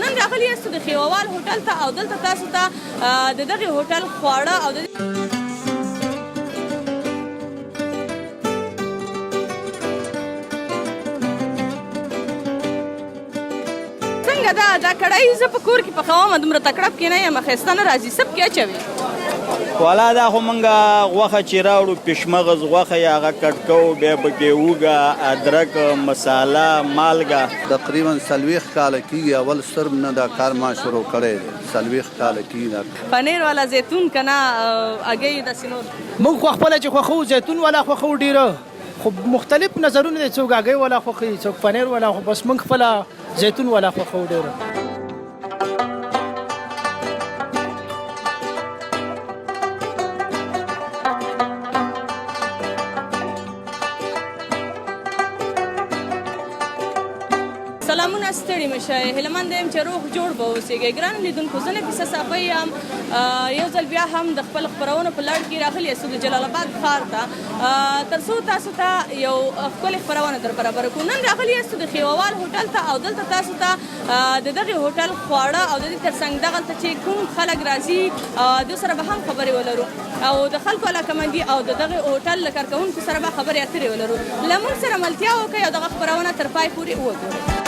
نن راغلی یاست د خیووال هوټل ته او دلته تاسو ته د دغې هوټل خواړه او څنګه دا کړاهي زه په کور کې پخوم دومره تکړه پکې نه یم ښایسته نه راځي څه پکې اچوي والا دا خو موږ غوښه چې راوړو پشمغز غوښه یې هغه کټ کوو بیا پکې اوږه ادرک مساله مالګه تقریبا 40 کاله کېږي اول صرف نه دا کار ما شروع کړی دی 40 کاله کېږي پنیر والا زیتون که نه هګۍ داسې نور موږ خو خپله چې خوښوو زیتون والا خوښوو ډېره خو مختلف نظرونه دي څوک هګۍ والا خوښوي څوک پنیر والا خو بس موږ خپله زیتون والا خوښوو ډېره سلامونه ستړي مه شئ هیلهمند یم چې روغ جوړ به اوسېږئ ګرانو لیدونکو زه نفیسه صافۍ یم یو ځل بیا هم د خپل خپرونو په لړ کې راغلي یاستو د جلال آباد ښار ته تر څو تاسو ته یو ښکلې خپرونه در برابره کړو نن راغلي یاستو د خیووال هوټل ته او دلته تاسو ته د دغې هوټل خواړه او د دې تر څنګ دغلته چې کوم خلک راځي دوی سره به هم خبرې ولرو او د خلکو علاقمندي او د دغې هوټل له کارکوونکو سره به خبرې اترې ولرو له موږ سره ملتیا وکړئ او دغه خپرونه تر پای پورې وګورئ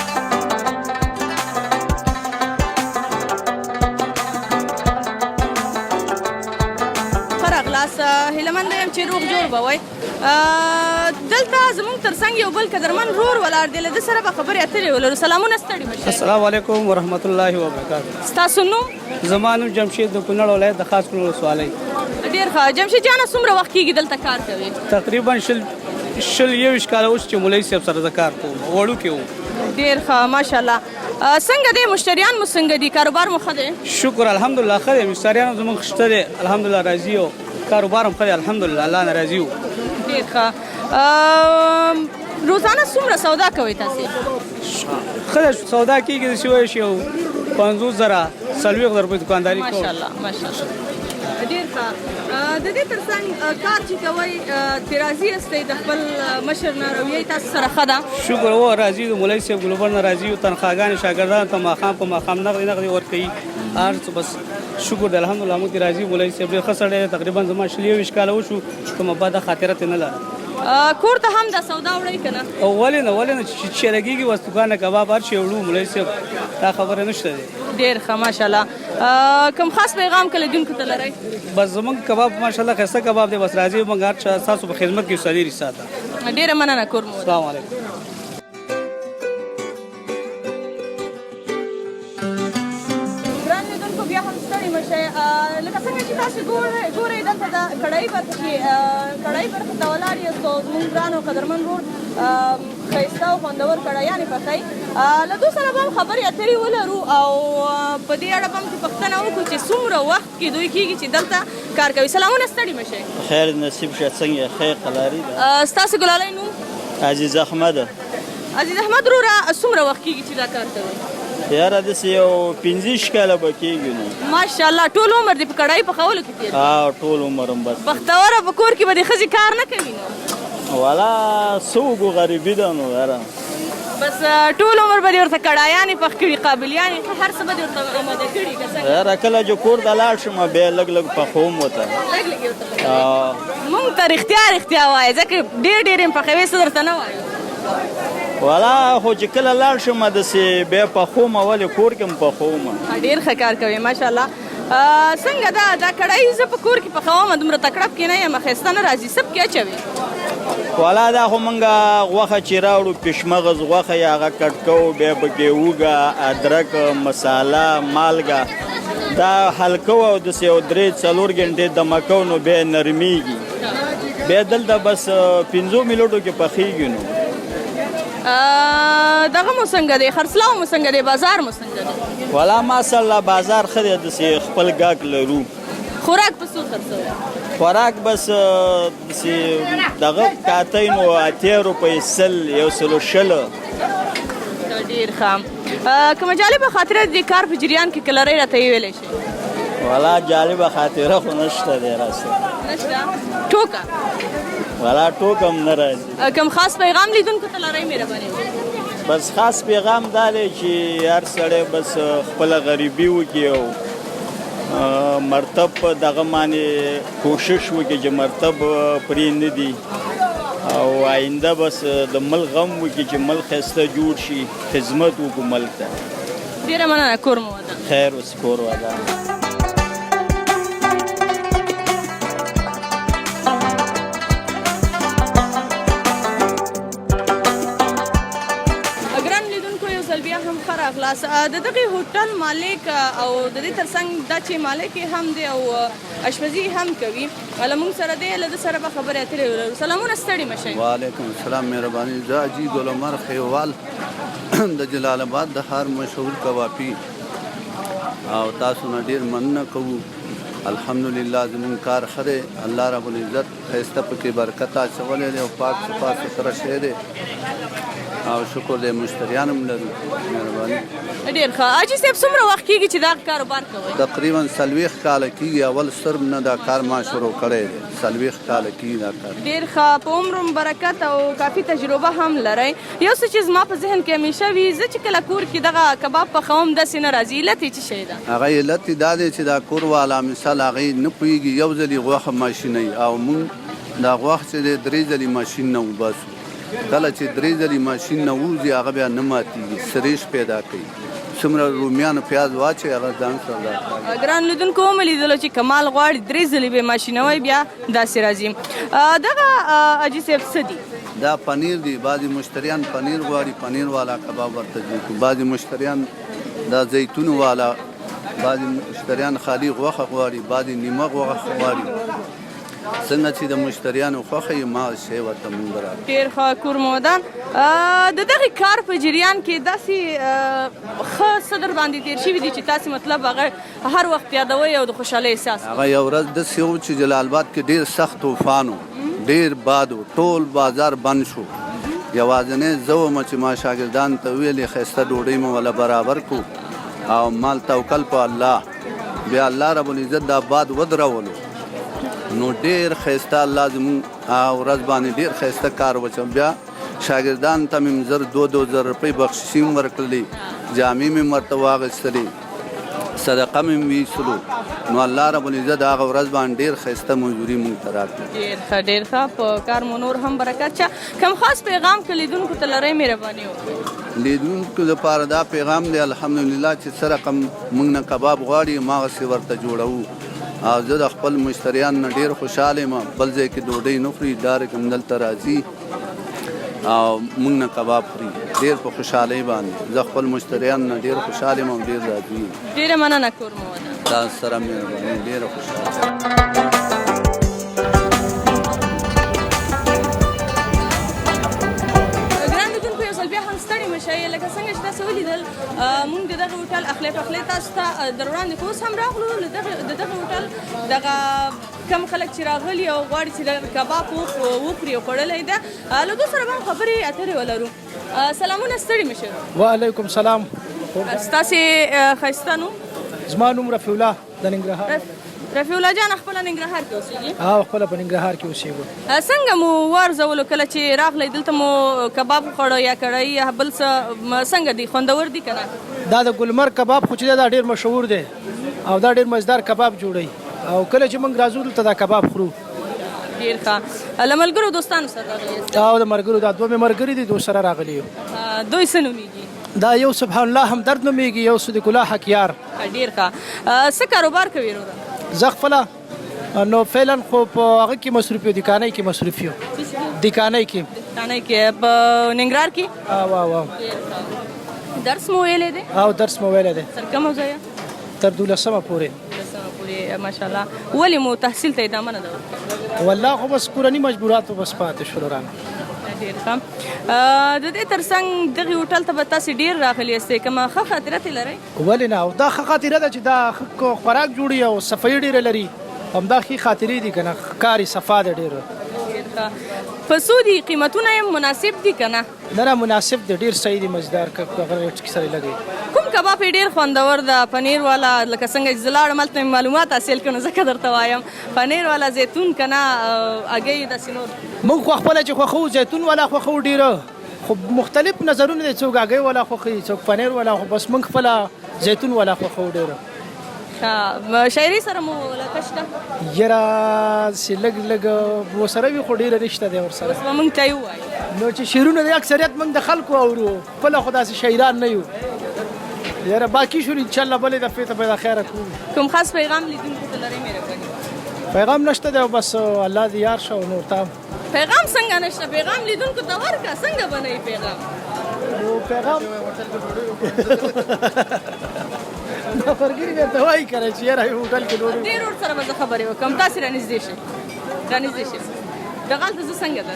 هیلهمنده یم چې روغ جوړ به وای دلته زموږ تر څنګ یو بل قدرمن ورور ولاړ دی له ده سره به خبرې اترې ولرو سلامونه ستړي مه شئ السلام علیکم ورحمت الله وبرکاتو ستاسو نوم زما نوم جمشید د کونړ ولایت د خاص کونړ ولسوالۍ ډېر ښه جمشید جانه څومره وخت کېږي دلته کار کوې تقریبا شل 21 کاله اوس چې مولوي صاحب سره د کار کوم وړوکی وم ډېر ښه ماشاءالله څنګه دی مشتریان مو څنګه دي کاروبار مو ښه دی شکر الحمدلله ښه دی مشتریان زموږ شته دی الحمدلله راضي او کاروبار هم ښه دی الحمدلله الله نه راضي وو ډېر ښه روزانه څومره سودا کوئ تاسې ښه ده سودا کېږي داسې وایي شي 50,000 40,000 روپۍ دکانداري کوو ماشاءالله ماشاءالله ډېر ښه د دې تر څنګ کار چې کوئ ترې راضي یاستئ د خپل مشر نه رویه تاسو سره ښه ده شکر و راضي د مولوي صاحب ګلوبر نه راضي یو تنخواګانې شاګردانو ته ماښام په ماښام نغدي ورکوي هر څه بس شکر دی الحمدلله موږ راضي مولوي صاحب ډېر ښه سړی دی تقریبا زما 21 کاله وشو کومه بده خاطره ترې نه لرم کور ته هم دا سودا وړئ که نه ولې نه چې لګېږي بس دوکانه کباب هر شی وړو مولوي صاحب دا خبره نشته دی ډېر ښه ماشاءالله کوم خاص پیغام که لیدونکو ته لرئ بس زموږ کباب ماشاءالله ښایسته کباب دی بس راځي موږ هر چا ستاسو په خدمت کې اوسېدلي ساته ډېره مننه کور مو السلام علیکم ګران لیدونکو بیا هم ستړي مه شئ لکه څنګه چې تاسو ګورئ دلته د کړایي برخه کې کړایي برخه ته ولاړ یاست او زموږ ګران او قدرمن ورور ښایسته او خوندور کړایانې پخوي له دوی سره به هم خبرې اترې ولرو او په دې اړه به هم پوښتنه وکړو چې څومره وخت کې دوی کېږي چې دلته کار کوي سلامونه ستړي مه شئ خیر نصیب شه څنګه خیر قلاري ده ستاسو ګلالۍ نوم عزیز احمد عزیز احمد وروره څومره وخت کېږي چې دا کار کوي یاره داسې یو 15 کاله به کېږي نو ماشاءالله ټول عمر دې په کړایي پخولو کې تېر ټول عمر هم بس بختوره په کور کې به دې ښځې کار نه کوي نو والا څه وګو غریبي ده نو یاره بس ټول عمر به دې ورته کړایانې پخ کړي قابلیانې هر څه به دې ورته آماده کړي که څنګه یاره کله چې کور ته لاړ شم بیا لږ پخوم ورته لږ لږ یې ورته مونږ ته رښتیا وایه ځکه ډېر یې پخوې څه درته نه وایو والا خو چې کله لاړ شم داسې بیا پخوم ولې کور کې هم پخوم ډېر ښه کار کوې ماشاءالله څنګه دا کړایي زه په کور کې پخوم دومره تکړه پکې نه یم ښایسته نه راځي څه پکې اچوې والا دا خو موږ غوښه چې راوړو پشمغز غوښه یې هغه کټ کوو بیا پکې اوږه ادرک مساله مالګه دا حل کوو او داسې یو 3-4 غنټې دمه کوو نو بیا نرمیږي بیا دلته بس 15 منټو کې پخېږي نو دغه مو څنګه دی خرڅلاو مو څنګه دی بازار مو څنګه دی والا ماشاءالله بازار ښه دی داسې خپل ګاګ لرو خوراک په څو خرڅوئ خوراک بس داسې دغه کاتی نو 80 روپۍ 100 120 ډېر ښه کومه جالبه خاطره د کار په جریان کې که لرئ راته یې ویلی شئ والا جالبه خاطره خو نشته دی راسه نشته ټوکه ولا ټوکم نه راځي. کوم خاص پیغام لیدونکو ته لرئ مهرباني وکړئ؟ بس خاص پیغام دا دی چې هر سړی بس خپله غریبي وکړي او مرتب دغه باندې کوشش وکړي چې مرتب پرې نه دي او آینده بس د ملک غم وکړي چې ملک ښایسته جوړ شي، خدمت وکړو ملک ته. ډېره مننه، کور مو ودان. خیر اوس کور ودان. د دغه هوټل مالک او د دې ترڅنګ دا چې مالک هم دی او اشپزي هم کوي، موږ سره دی، له ده سره به خبرې اترې ولرو. سلامونه، ستړي مه شئ. وعلیکم السلام، مهرباني. زه حاجي ګل عمر خیوال د جلال آباد د ښار مشهور کبابي او تاسو نه ډېر مننه کوو. الحمدلله زموږ کار ښه دی، الله رب العزت ښایسته پکې برکت اچولی دی او پاک صفا سوتره شی دی او شکر دی مشتریان هم لرو. مهرباني. ډېر ښه. حاجي صاحب څومره وخت کېږي چې دا کاروبار کوئ؟ تقریبا 40 کاله کېږي. اول سترګ نه دا کار ما شروع کړی دی. 40 کاله کېږي دا کار. ډېر ښه. په عمر برکت او کافي تجربه هم لرئ. یو څه چې زما په ذهن کې همیشه وي، زه چې کله کور کې دغه کباب پخوم داسې نه راځي. علت یې څه شی ده؟ هغه علت یې دا دی چې دا کور والا مثال هغې نه پوهېږي، یو ځل یې غوښه ماشینوي او موږ دا غوښه چې دی 3 ځلې ماشین نه وباسو. کله چې 3 ځلې ماشین نه ووځي هغه بیا نه ماتېږي، سریش پیدا کوي. څومره رومیان پیاز واچوي هغه ځان سره دا کوي. ګران لیدونکو ومې لیدلو چې کمال غواړي 3 ځلې به ماشینوي بیا داسې راځي. دغه حاجي صاحب څه دي؟ دا پنیر دی. بعضې مشتریان پنیر غواړي، پنیر والا کباب ورته جوړ کړو. بعضې مشتریان دا زیتون والا، بعضې مشتریان خالي غوښه غواړي، بعضې نیمه غوښه غواړي. څنګه چې د مشتریانو خوښه یې ما شی ورته مونږ راکړو. ډېر ښه. کور مو ودان. د دغې کار په جریان کې داسې ښه څه در باندې تېر شوي دي چې تاسې مطلب هغه هر وخت یادوئ او د خوشحالۍ احساس کوئ؟ هغه یو ورځ داسې و چې جلال آباد کې ډېر سخت طوفان و، ډېر باد و، ټول بازار بند شو. یوازینی زه وم چې ما شاګردانو ته ویلې ښایسته ډوډۍ مو وله برابر کړو او مال توکل په الله. بیا الله رب العزت دا باد ودرولو نو ډېر ښایسته الله زموږ ورځ باندې ډېر ښایسته کار وچم. بیا شاګردانو ته مې 2,000 روپۍ بخششي هم ورکړلې، جامې مې ورته واخیستلې، صدقه مې ویستلو. نو الله رب العزت هغه ورځ باندې ډېر ښایسته مزدوري مونږ ته راکړه. ډېر ښه، ډېر ښه. په کار مو نور هم برکت شه. کوم خاص پیغام که لیدونکو ته لرئ مهرباني وکړئ؟ لیدونکو لپاره دا پیغام دی الحمدلله چې څه رقم مونږ نه کباب غواړي هماغسې ورته جوړوو او زه د خپل مشتریان نه ډېر خوشحاله یم. بل ځای کې ډوډۍ نه خوري، ډایرکټ همدلته راځي او مونږ نه کباب خوري ډېر په خوشحالۍ باندې. زه خپل مشتریان نه ډېر خوشحاله یم او ډېر راضي یم. ډېره مننه، کور مو ودان. دا سره مهرباني، ډېره خوشحاله. لکه څنګه چې تاسو ولیدل موږ د دغه هوټل اخلی پخلی تاسو ته در وړاندې کړو. اوس هم راغلو د دغه هوټل دغه کم خلک چې راغلي او غواړي چې د کباب وخوري او خوړلی ده، له دوی سره به هم خبرې اترې ولرو. سلامونه، ستړي مه شئ. وعلیکم سلام. ستاسې ښایسته نوم؟ زما نوم رفیع الله د ننګرهار. رفیع الله جان خپله ننګرهار کې اوسېږي؟ خپله په ننګرهار کې اوسېږو. څنګه مو وارزولو کله چې راغلی دلته مو کباب وخوړو یا کړی یا بل څه څنګه دی، خوندور دی که نه؟ دا د ګلمرګ کباب خو چې دا ډېر مشهور دی او دا ډېر مزدار کباب جوړوي او کله چې موږ راځو دلته دا کباب خورو. ډېر ښه. له ملګرو دوستانو سره راغلي یاست؟ او د ملګرو دا 2 مې ملګري دي، 2 سره راغلي یو. دوی څه نومېږي؟ دا یو سبحان الله همدرد نومېږي، یو صدیق الله حقیار. ډېر ښه. څه کاروبار کوي وروره؟ زه خپله نو فعلا خو په هغه کې مصروف یو، دکانۍ کې مصروف یو. دکانۍ کې په ننګرهار کې؟ واو. درس مو ویلی دی؟ او درس مو ویلی دی. تر کومه ځایه؟ تر 12مه پورې. ماشاءالله. ولې مو تحصیل ته ادامه نه ده ورکړې؟ والله خو بس کورني مجبوراتو بس پاتې شولو رانه. ډېر ښه. د دې ترڅنګ دغې هوټل ته به تاسې ډېر راغلي یاستئ، کومه ښه خاطره ترې لرئ؟ ولې نه، او دا ښه خاطره ده چې دا خوراک جوړي او صفایي ډېره لري، همدا ښې خاطرې دي که نه، کار یې صفا ده ډېره. په څو دي قیمتونه یې مناسب دي که نه؟ نه مناسب دی، ډېر صحیح دی، مزدار هغه ریټ کې سره لګوي. کوم کباب یې ډېر خوندور ده؟ پنیر والا لکه څنګه چې زه لاړم هلته مې معلومات حاصل کړم ځکه درته وایم. پنیر والا زیتون که نه هګۍ داسې نور؟ موږ خو خپله چې خوښوو زیتون والا خوښوو ډېره، خو مختلف نظرونه دي، څوک هګۍ والا خوښوي، څوک پنیر والا، خو بس موږ خپله زیتون والا خوښوو ډېره. شاعري سره مو علاقه شته؟ یاره چې لږ ورسره وي خو ډېره رشته دی ورسره. اوس به موږ ته یې ووایو. نو چې شعرونه دی اکثریت موږ د خلکو اورو، خپله خو داسې شاعران نه یو. یاره باقي شور انشاءالله بلې دفعې ته به د خیره کوو. کوم خاص پیغام لیدونکو ته لرئ مهرباني؟ پیغام نشته دی، بس الله دې یار شه او نور ته پیغام څنګه نشته؟ پیغام لیدونکو ته ورکړه، څنګه به نه وي پیغام؟ نو پیغام نفرګري به ته وایي که نه چې یاره هوټل کې ډوډۍ دې روډ سره به زه خبرې وکړم، تاسې رانږدې شئ دغلته زه څنګه ده؟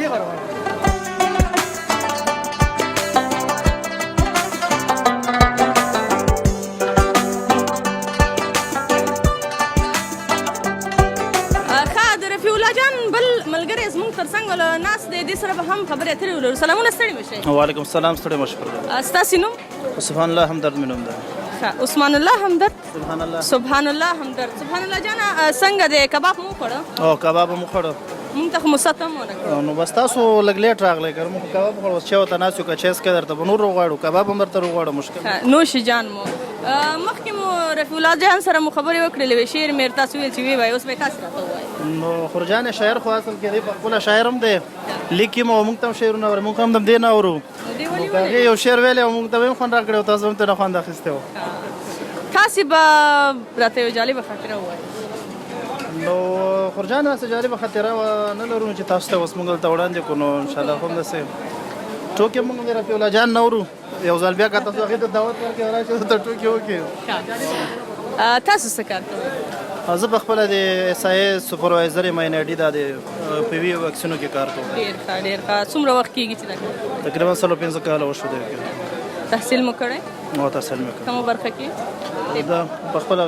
ملګری زموږ تر څنګ ناست دی، دې سره به هم خبرې اترې ولرو. سلامونه، ستړي مه شئ. وعلیکم السلام، ستړي مه شئ. ستاسې نوم؟ سبحان الله همدرد مې نوم ده. عثمان الله همدرد. سبحان الله. سبحان الله همدرد. سبحان الله جانه څنګه دی؟ کباب مو وخوړه؟ او کباب مو وخوړه. مونږ ته خو موسط هم ونه کړ. نو بس تاسو لږ لیټ راغلی که موږ کباب وخوړو، اوس چې ورته ناست یو که چیس کې درته به نور وغواړو، کباب هم درته وغواړو، مشکل نوش جان مو. مخکې مو رفیع الله جان سره مو خبرې وکړلې وې، شعر مې تاسو ویل چې وی وایي، اوس به یې تاسې راته ووایي. نو خورجان شاعر خو اصل کې دی، په خپله شاعر هم دی، لیکي مو موږ ته هم شعرونه اورو، موږ هم د دې نه اورو. هغې یو شعر ویلی او موږ ته به هم خوند راکړی او تاسو هم ترې نه خوند اخیستی و. تاسې به راته یو جالبه خاطره ووایي. نو خورجان داسې جالبه خاطره نه لرو چې تاسو ته اوس موږ دلته وړاندې کړو. نو انشاءالله خو هم داسې ټوکې موږ د رفیع الله جان نه اورو، یو ځل بیا که تاسو هغې ته دعوت ورکړئ او راشئ ورته ټوکې وکړئ. تاسو څه کار کوئ؟ زه په خپله د SIA سپروایزر یم، INID دا د PV واکسینو کې کار کوم. ډېر ښه ډېر ښه. څومره وخت کېږي چې دا کوئ؟ تقریبا 15 کاله وشو دی. تحصیل مو کړی؟ تحصیل مې کړی. کومه برخه کې؟ دا په خپله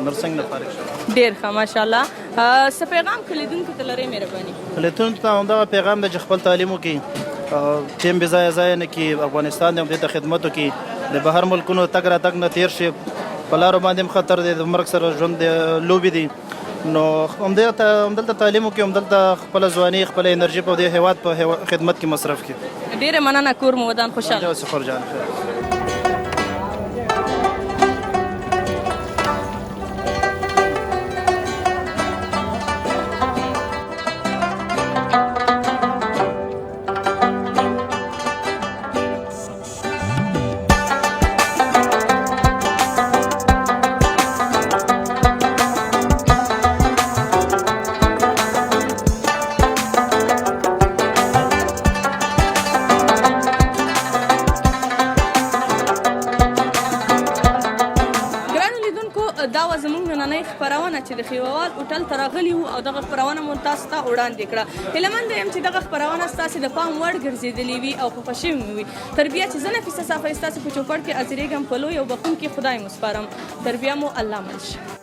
نرسنګ نه فارغ شوم. ډېر ښه ماشاءالله. څه پیغام که لیدونکو ته لرئ مهرباني؟ لیدونکو ته همدغه پیغام دی چې خپل تعلیم وکړي، ټیم بې ځایه ضایع نه کړي، افغانستان دی همدې ته خدمت وکړي، د بهر ملکونو تګ راتګ نه تېر شي، په لارو باندې هم خطر دی، د مرګ سره ژوند دی، لوبې دي. نو همدلته تعلیم وکړي، همدلته خپله ځواني، خپله انرژي په دې هېواد په خدمت کې مصرف کړي. ډېره مننه، کور مو ودان خوشحاله. خورجان چې د خیووال هوټل ته راغلي وو او دغه خپرونه مو تاسو ته وړاندې کړه. هیلهمنده یم چې دغه خپرونه ستاسې د پام وړ ګرځېدلې وي او خوښه شوې مو وي. تر بیا چې زه نفیسه صافی ستاسې په چوپړ کې حاضرېږم، په لوی او بخښونکي خدای مو سپارم. تر بیا مو الله مل شه.